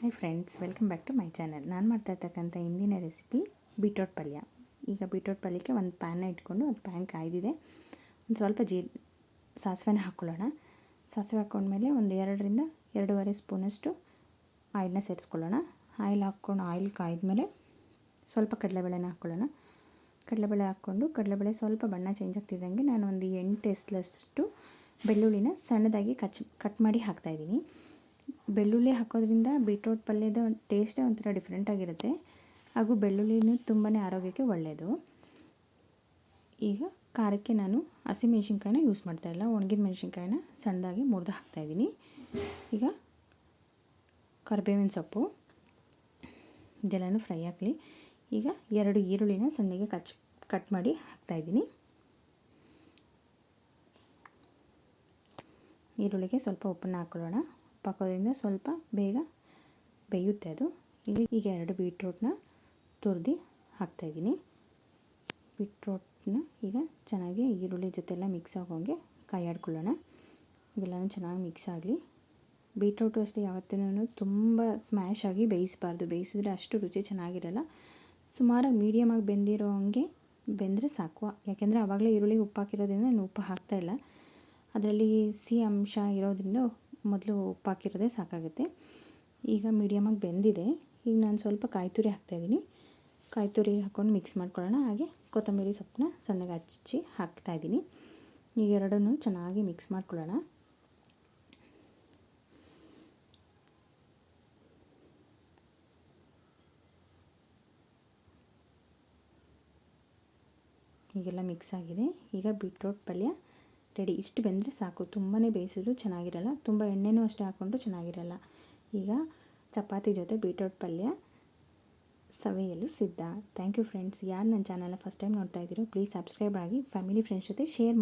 Hi friends, welcome back to my channel. ನಾನು ಮಾಡ್ತಾ ಇರ್ತಕ್ಕಂಥ ಇಂದಿನ ರೆಸಿಪಿ ಬೀಟ್ರೋಟ್ ಪಲ್ಯ. ಈಗ ಬೀಟ್ರೋಟ್ ಪಲ್ಯಕ್ಕೆ ಒಂದು ಪ್ಯಾನ್ನ ಇಟ್ಕೊಂಡು ಅದು ಪ್ಯಾನ್ ಕಾಯ್ದಿದೆ. ಒಂದು ಸ್ವಲ್ಪ ಸಾಸಿವೆನ ಹಾಕ್ಕೊಳ್ಳೋಣ. ಸಾಸಿವೆ ಹಾಕ್ಕೊಂಡ್ಮೇಲೆ ಒಂದು 2ರಿಂದ 2.5 ಸ್ಪೂನಷ್ಟು ಆಯಿಲ್ನ ಸೇರಿಸ್ಕೊಳ್ಳೋಣ. ಆಯಿಲ್ ಕಾಯ್ದಮೇಲೆ ಸ್ವಲ್ಪ ಕಡಲೆಬೇಳೆನ ಹಾಕ್ಕೊಳ್ಳೋಣ. ಕಡಲೆಬೇಳೆ ಹಾಕ್ಕೊಂಡು ಕಡಲೆಬೇಳೆ ಸ್ವಲ್ಪ ಬಣ್ಣ ಚೇಂಜ್ ಆಗ್ತಿದ್ದಂಗೆ ನಾನು ಒಂದು 8 ಎಸಲಷ್ಟು ಬೆಳ್ಳುಳ್ಳಿನ ಸಣ್ಣದಾಗಿ ಕಟ್ ಮಾಡಿ ಹಾಕ್ತಾಯಿದ್ದೀನಿ. ಬೆಳ್ಳುಳ್ಳಿ ಹಾಕೋದ್ರಿಂದ ಬೀಟ್ರೋಟ್ ಪಲ್ಯದ ಟೇಸ್ಟೇ ಒಂಥರ ಡಿಫ್ರೆಂಟಾಗಿರುತ್ತೆ. ಹಾಗೂ ಬೆಳ್ಳುಳ್ಳಿನೂ ತುಂಬಾ ಆರೋಗ್ಯಕ್ಕೆ ಒಳ್ಳೆಯದು. ಈಗ ಖಾರಕ್ಕೆ ನಾನು ಹಸಿಮೆಣ್ಸಿನ್ಕಾಯಿನ ಯೂಸ್ ಮಾಡ್ತಾಯಿಲ್ಲ, ಒಣಗಿದ ಮೆಣಸಿನ್ಕಾಯಿನ ಸಣ್ಣದಾಗಿ ಮುರಿದು ಹಾಕ್ತಾಯಿದ್ದೀನಿ. ಈಗ ಕರಿಬೇವಿನ ಸೊಪ್ಪು ಇದೆಲ್ಲನೂ ಫ್ರೈ ಆಗಲಿ. ಈಗ 2 ಈರುಳ್ಳಿನ ಸಣ್ಣಗೆ ಕಟ್ ಮಾಡಿ ಹಾಕ್ತಾಯಿದ್ದೀನಿ. ಈರುಳ್ಳಿಗೆ ಸ್ವಲ್ಪ ಉಪ್ಪನ್ನು ಹಾಕ್ಕೊಳ್ಳೋಣ. ಉಪ್ಪು ಹಾಕೋದ್ರಿಂದ ಸ್ವಲ್ಪ ಬೇಗ ಬೇಯುತ್ತೆ ಅದು. ಈಗ 2 ಬೀಟ್ರೋಟ್ನ ತುರಿದು ಹಾಕ್ತಾಯಿದ್ದೀನಿ. ಬೀಟ್ರೋಟ್ನ ಈಗ ಚೆನ್ನಾಗಿ ಈರುಳ್ಳಿ ಜೊತೆಲ್ಲ ಮಿಕ್ಸ್ ಆಗೋಂಗೆ ಕಾಯಾಡ್ಕೊಳ್ಳೋಣ. ಇದೆಲ್ಲನೂ ಚೆನ್ನಾಗಿ ಮಿಕ್ಸ್ ಆಗಲಿ. ಬೀಟ್ರೋಟು ಅಷ್ಟೇ ಯಾವತ್ತೂ ತುಂಬ ಸ್ಮ್ಯಾಶ್ ಆಗಿ ಬೇಯಿಸಬಾರ್ದು. ಬೇಯಿಸಿದ್ರೆ ಅಷ್ಟು ರುಚಿ ಚೆನ್ನಾಗಿರಲ್ಲ. ಸುಮಾರಾಗಿ ಮೀಡಿಯಮಾಗಿ ಬೆಂದಿರೋ ಹಂಗೆ ಬೆಂದರೆ ಸಾಕು. ಯಾಕೆಂದರೆ ಆವಾಗಲೇ ಈರುಳ್ಳಿಗೆ ಉಪ್ಪು ಹಾಕಿರೋದ್ರಿಂದ ನಾನು ಉಪ್ಪು ಹಾಕ್ತಾಯಿಲ್ಲ. ಅದರಲ್ಲಿ ಸಿಹಿ ಅಂಶ ಇರೋದ್ರಿಂದ ಮೊದಲು ಉಪ್ಪು ಹಾಕಿರೋದೇ ಸಾಕಾಗುತ್ತೆ. ಈಗ ಮೀಡಿಯಮಾಗಿ ಬೆಂದಿದೆ. ಈಗ ನಾನು ಸ್ವಲ್ಪ ಕಾಯಿ ತುರಿ ಹಾಕ್ತಾಯಿದ್ದೀನಿ. ಕಾಯಿ ತುರಿ ಹಾಕ್ಕೊಂಡು ಮಿಕ್ಸ್ ಮಾಡ್ಕೊಳ್ಳೋಣ. ಹಾಗೆ ಕೊತ್ತಂಬರಿ ಸೊಪ್ಪನ್ನ ಸಣ್ಣಗೆ ಹಚ್ಚಿ ಹಾಕ್ತಾಯಿದ್ದೀನಿ. ಈಗ ಎರಡನ್ನೂ ಚೆನ್ನಾಗಿ ಮಿಕ್ಸ್ ಮಾಡ್ಕೊಳ್ಳೋಣ. ಈಗೆಲ್ಲ ಮಿಕ್ಸ್ ಆಗಿದೆ. ಈಗ ಬೀಟ್ರೋಟ್ ಪಲ್ಯ ರೆಡಿ. ಇಷ್ಟು ಬೆಂದರೆ ಸಾಕು. ತುಂಬಾ ಬೇಯಿಸಿದ್ರು ಚೆನ್ನಾಗಿರಲ್ಲ, ತುಂಬ ಎಣ್ಣೆನೂ ಅಷ್ಟೇ ಹಾಕ್ಕೊಂಡ್ರು ಚೆನ್ನಾಗಿರಲ್ಲ. ಈಗ ಚಪಾತಿ ಜೊತೆ ಬೀಟ್ರೋಟ್ ಪಲ್ಯ ಸವಿಯಲು ಸಿದ್ಧ. Thank you friends. ಯಾರು ನನ್ನ ಚಾನಲ್ನ ಫಸ್ಟ್ ಟೈಮ್ ನೋಡ್ತಾ ಇದ್ದೀರೋ ಪ್ಲೀಸ್ ಸಬ್ಸ್ಕ್ರೈಬ್ ಆಗಿ ಫ್ಯಾಮಿಲಿ ಫ್ರೆಂಡ್ಸ್ ಜೊತೆ ಶೇರ್ ಮಾಡಿ.